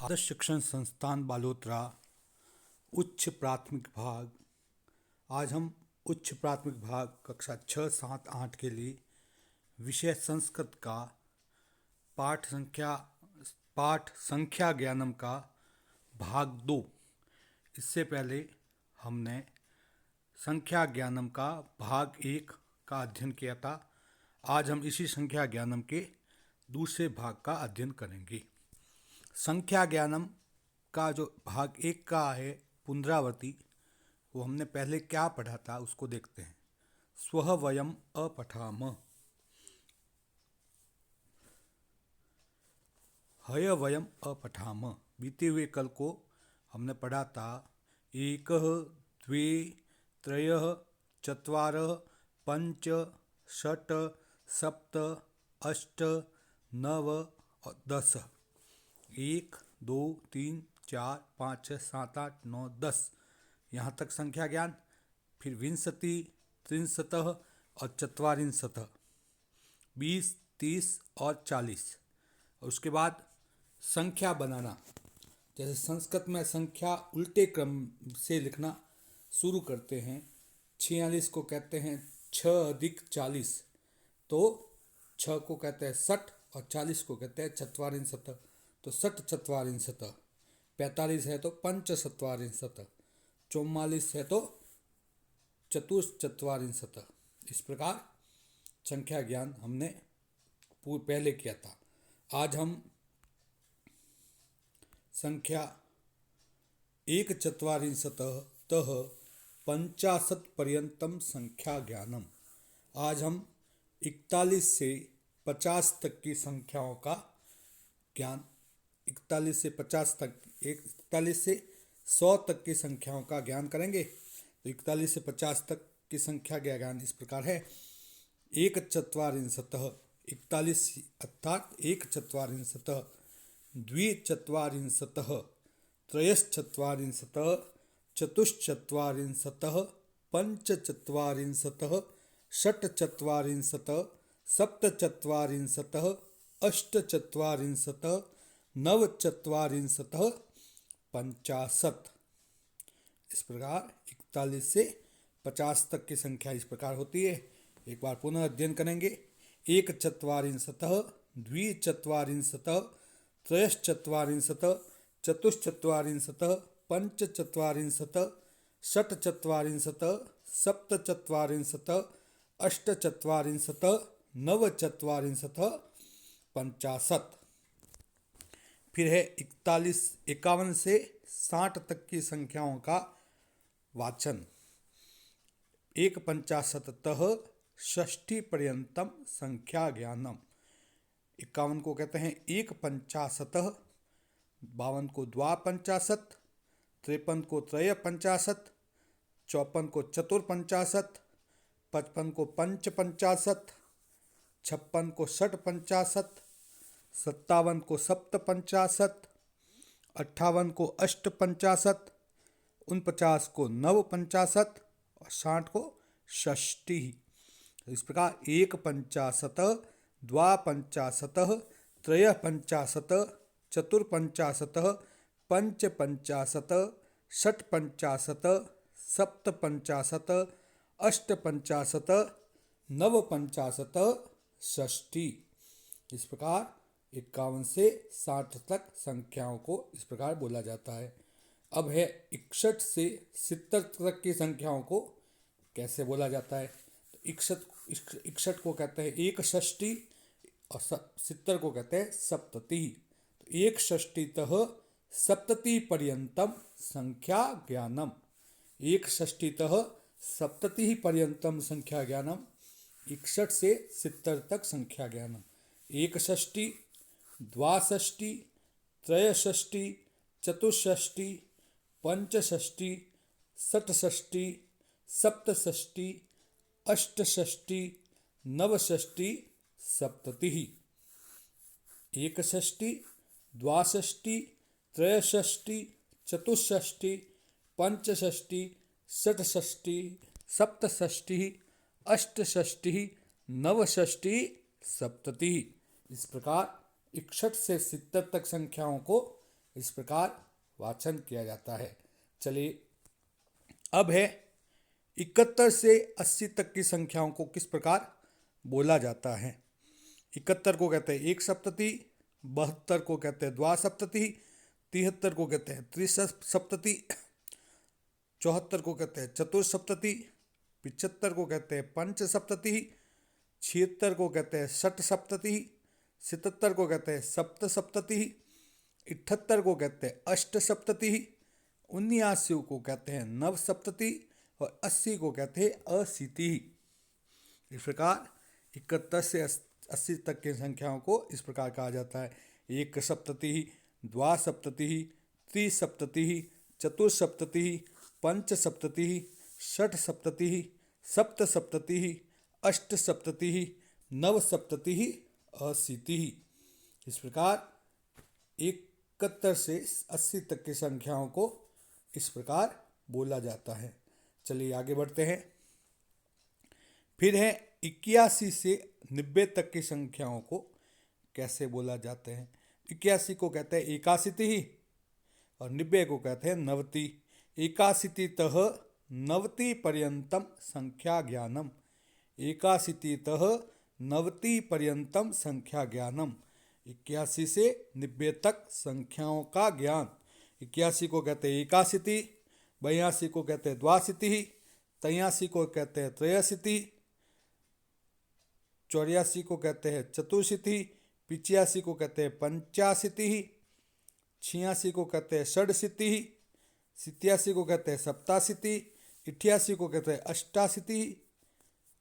आदर्श शिक्षण संस्थान बालोतरा उच्च प्राथमिक भाग। आज हम उच्च प्राथमिक भाग कक्षा 6, 7, 8 के लिए विषय संस्कृत का पाठ संख्या ज्ञानम का भाग 2। इससे पहले हमने संख्या ज्ञानम का भाग 1 का अध्ययन किया था। आज हम इसी संख्या ज्ञानम के दूसरे भाग का अध्ययन करेंगे। संख्या ज्ञानम का जो भाग 1 का है पुनरावृत्ति, वो हमने पहले क्या पढ़ा था उसको देखते हैं। स्वः वयम अपठाम, हय वयम अपठाम। बीते हुए कल को हमने पढ़ा था एक, द्वे, त्रयः, चत्वारः, पंच, षट्, सप्त, अष्ट, नव और 10। 1, 2, 3, 4, 5, 6, 7, 8, 9, 10 यहाँ तक संख्या ज्ञान। फिर विंशति, त्रिंशतः और चत्वारिंशतः, 20, 30 और 40। और उसके बाद संख्या बनाना, जैसे संस्कृत में संख्या उल्टे क्रम से लिखना शुरू करते हैं। 46 को कहते हैं 6 अधिक 40, तो 6 को कहते हैं 60 और 40 को कहते हैं चत्वारिंशतः। तो 60 चत्वारिंशतः, 45 है तो पंचचत्वारिंशतः, 44 है तो चतुश्चत्वारिंशतः। इस प्रकार संख्या ज्ञान हमने पहले किया था। आज हम संख्या एकचत्वारिंशतः तः 50 पर्यंतम संख्या ज्ञानम। आज हम 41 से 50 तक की संख्याओं का ज्ञान, 41 से 50 तक, 41 से 100 तक की संख्याओं का ज्ञान करेंगे। तो 41 से 50 तक की संख्या का ज्ञान इस प्रकार है। एकचत्वारिंशतः 41 अर्थात एकचत्वारिंशतः, द्विचत्वारिंशतः, त्रयश्चत्वारिंशतः, चतुश्चत्वारिंशतः, पंचचत्वारिंशतः, षट्चत्वारिंशतः, सप्तचत्वारिंशतः, अष्टचत्वारिंशतः, नवचत्वारिंशतः, 50। इस प्रकार 41 से 50 तक की संख्या इस प्रकार होती है। एक बार पुनः अध्ययन करेंगे। एकचत्वारिंशतः, द्विचत्वारिंशतः, त्रयश्चत्वारिंशतः, चतुश्चत्वारिंशतः, पंचचत्वारिंशतः, षट्चत्वारिंशतः, सप्तचत्वारिंशतः, अष्टचत्वारिंशतः, नवचत्वारिंशतः, 50। फिर है 51 से 60 तक की संख्याओं का वाचन। 150तः षष्ठी पर्यंतम संख्या ज्ञानम। 51 को कहते हैं 150, 52 को द्वापंचाशत, 53 को त्रयपंचाशत, 54 को चतुर्पंचाशत, 55 को पंचपंचाशत, 56 को षट्पंचाशत, 57 को सप्तपंचाशत, 58 को अष्टपंचाशत, 49 को नवपंचाशत और 60 को षष्ठी। इस प्रकार 150, द्वापंचाशत, त्रयपंचाशत, चतुर्पंचाशत, पंचपंचाशत, षट्पंचाशत, सप्तपंचाशत, अष्टपंचाशत, नवपंचाशत, षष्ठी। इस प्रकार 51 से 60 तक संख्याओं को इस प्रकार बोला जाता है। अब है 61 से 70 तक की संख्याओं को कैसे बोला जाता है। तो 61 को कहते हैं एक षष्ठी और 70 को कहते हैं सप्तति। तो एक षष्ठीतः सप्तति पर्यंतम संख्या ज्ञानम। एक षष्ठीतः सप्तति पर्यंतम संख्या ज्ञानम, 61 से 70 तक संख्या ज्ञानम। एक षष्ठी, द्वाषष्ठी, त्रयषष्ठी, चतुष्षष्ठी, पंचषष्ठी, षट्षष्ठी, सप्तषष्ठी, अष्टषष्ठी, नवषष्ठी, सप्तति। एक षष्ठी, द्वाषष्ठी, त्रयषष्ठी, चतुष्षष्ठी, पंचषष्ठी, षट्षष्ठी, सप्तषष्ठी, अष्टषष्ठी, नवषष्ठी, सप्तति। इस प्रकार 61 से 70 तक संख्याओं को इस प्रकार वाचन किया जाता है। चलिए अब है 71 से 80 तक की संख्याओं को किस प्रकार बोला जाता है। 71 को कहते हैं एक सप्तति, 72 को कहते हैं द्वासप्तति, 73 को कहते हैं त्रिसप्तति, 74 को कहते हैं चतुर्सप्तति, 75 को कहते हैं पंचसप्तति, 76 को कहते हैं षट सप्तति, 77 को कहते हैं सप्त सप्तति, 78 को कहते हैं अष्ट सप्तति, 79 को कहते हैं नव सप्तति और 80 को कहते हैं अशीति। इस प्रकार 71 से 80 तक की संख्याओं को इस प्रकार कहा जाता है। एक सप्तति, द्वासप्तति, त्रिसप्तति, चतुर्सप्तति, पंचसप्तति, षट सप्तति, सप्त सप्तति, अष्ट सप्तति, नव सप्तति, अशीति। इस प्रकार 71 से 80 तक की संख्याओं को इस प्रकार बोला जाता है। चलिए आगे बढ़ते हैं। फिर है 81 से 90 तक की संख्याओं को कैसे बोला जाते हैं। 81 को कहते हैं एकाशीति और 90 को कहते हैं नवति। एकाशीतितः नवति पर्यंतम संख्या ज्ञानम। एकाशीतितः नवति पर्यंतम संख्या ज्ञानम। 81 से 90 तक संख्याओं का ज्ञान। 81 को कहते हैं एकाशीति, 82 को कहते हैं द्वाशीति, 83 को कहते हैं त्रयाशीति, 84 को कहते हैं चतुर्शीति, 85 को कहते हैं पंचाशीति, 86 को कहते हैं षडशीति, 87 को कहते हैं सप्ताशीति, 88 को कहते हैं अष्टाशीति,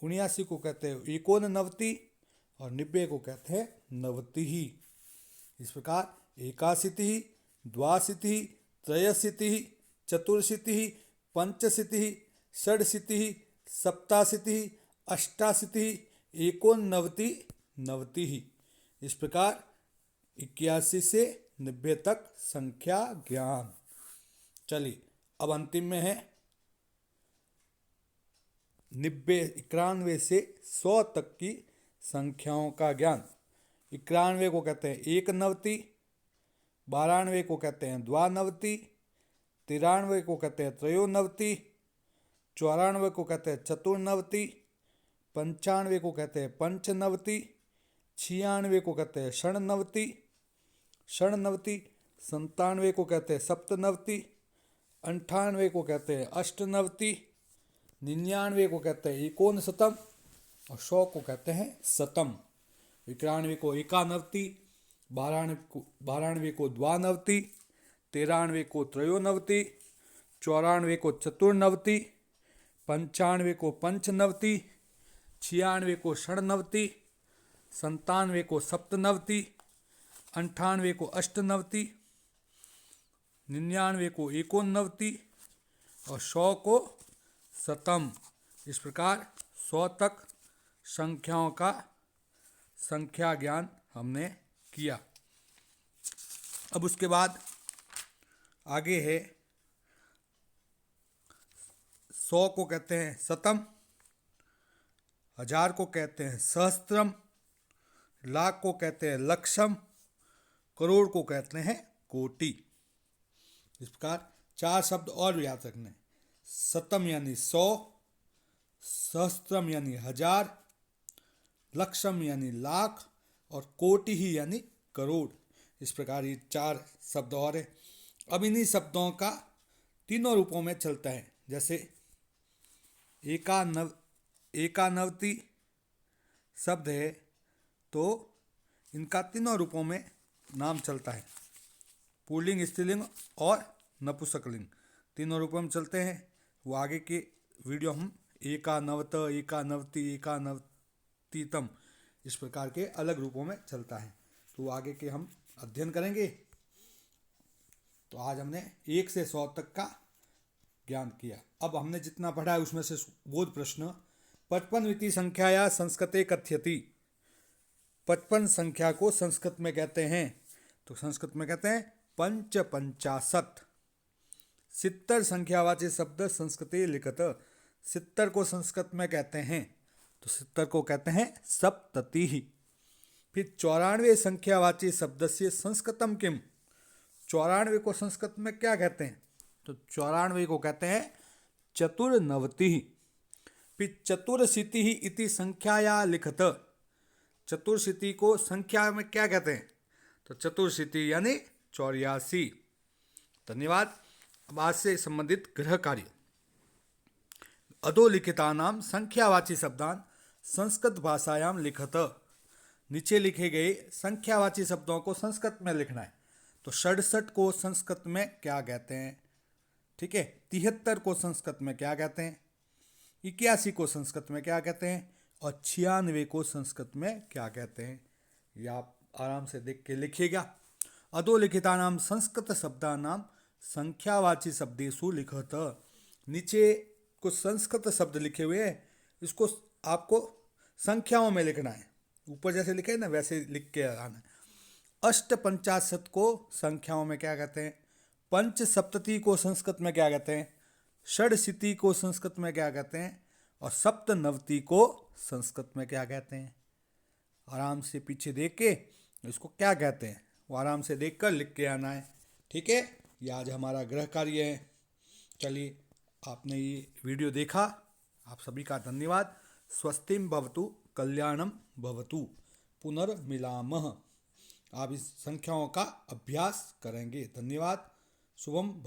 79 को कहते हैं एकोननवति और 90 को कहते हैं नवति। इस प्रकार एकाशीति, द्वाशीति, त्रयशीति, चतुर्शीति, पंचशीति, षडशीति, सप्ताशीति, अष्टाशीति, एकोननवति, नवति। इस प्रकार 81 से 90 तक संख्या ज्ञान। चलिए अब अंतिम में है 91 से 100 तक की संख्याओं का ज्ञान। 91 को कहते हैं एक नवति, 92 को कहते हैं द्वानवति, 93 को कहते हैं त्रयोनवति, 94 को कहते हैं चतुर्नवति, 95 को कहते हैं पंचनवति, 96 को कहते हैं षणनवति, 97 को कहते हैं सप्तनवति, 98 को कहते हैं अष्टनवति, 99 को कहते हैं एकोनशतम और 100 को कहते हैं शतम। 91 को एकानवति, 92 को द्वानवति, 93 को त्रयोनवति, 94 को चतुर्नवति, 95 को पंचनवति, 96 को षणनवति, 97 को सप्तनवति, 98 को अष्टनवति, 99 को एकोननवति और 100 को शतम। इस प्रकार 100 तक संख्याओं का संख्या ज्ञान हमने किया। अब उसके बाद आगे है 100 को कहते हैं शतम, 1000 को कहते हैं सहस्त्रम, लाख को कहते हैं लक्षम, करोड़ को कहते हैं कोटि। इस प्रकार 4 शब्द और याद रखने। शतम यानी 100, सहस्त्रम यानी 1000, लक्षम यानी लाख और कोटि ही यानी करोड़। इस प्रकार ये 4 शब्द और हैं। अब इन्हीं शब्दों का तीनों रूपों में चलता है। जैसे एकानवति शब्द है तो इनका तीनों रूपों में नाम चलता है। पुल्लिंग, स्त्रीलिंग और नपुंसकलिंग तीनों रूपों में चलते हैं। वो आगे के वीडियो हम एकानवत, एकानवति, एकानवतितम इस प्रकार के अलग रूपों में चलता है, तो आगे के हम अध्ययन करेंगे। तो आज हमने 1 से 100 तक का ज्ञान किया। अब हमने जितना पढ़ा है उसमें से बोध प्रश्न 55 संख्याया संस्कृते कथ्यति। 55 संख्या को संस्कृत में कहते हैं, तो संस्कृत में कहते हैं पंचपंचाशत्। 70 संख्यावाची शब्द संस्कृते लिखत। 70 को संस्कृत में कहते हैं, तो 70 को कहते हैं सप्तति। फिर 94 संख्यावाची शब्द से संस्कृतम किम, 94 को संस्कृत में क्या कहते हैं? तो 94 को कहते हैं चतुर्नवति। फिर चतुर्शीति इति संख्याया लिखत। चतुर्शीति को संख्या में क्या कहते हैं? तो चतुर्शीति यानी 84। धन्यवाद। अब आज से संबंधित गृह कार्य। अधोलिखितानां संख्यावाची शब्दान संस्कृत भाषायाम लिखत। नीचे लिखे गए संख्यावाची शब्दों को संस्कृत में लिखना है। तो 67 को संस्कृत में क्या कहते हैं? ठीक है। 73 को संस्कृत में क्या कहते हैं? 81 को संस्कृत में क्या कहते हैं? और 96 को संस्कृत में क्या कहते हैं? ये आप आराम से देख के लिखिएगा। अधोलिखितानां संस्कृत शब्दानां संख्यावाची शब्देषु लिखत। नीचे कुछ संस्कृत शब्द लिखे हुए हैं, इसको आपको संख्याओं में लिखना है। ऊपर जैसे लिखे हैं ना वैसे लिख के आना है। अष्टपंचाशत को संख्याओं में क्या कहते हैं? पंचसप्तति को संस्कृत में क्या कहते हैं? षडशीति को संस्कृत में क्या कहते हैं? और सप्तनवति को संस्कृत में क्या कहते हैं? आराम से पीछे देख के इसको क्या कहते हैं वो आराम से देख कर लिख के आना है। ठीक है। ये आज हमारा गृह कार्य है। चलिए, आपने ये वीडियो देखा, आप सभी का धन्यवाद। स्वस्तिम भवतु कल्याणम भवतु। पुनर्मिलामः। आप इस संख्याओं का अभ्यास करेंगे। धन्यवाद। शुभम।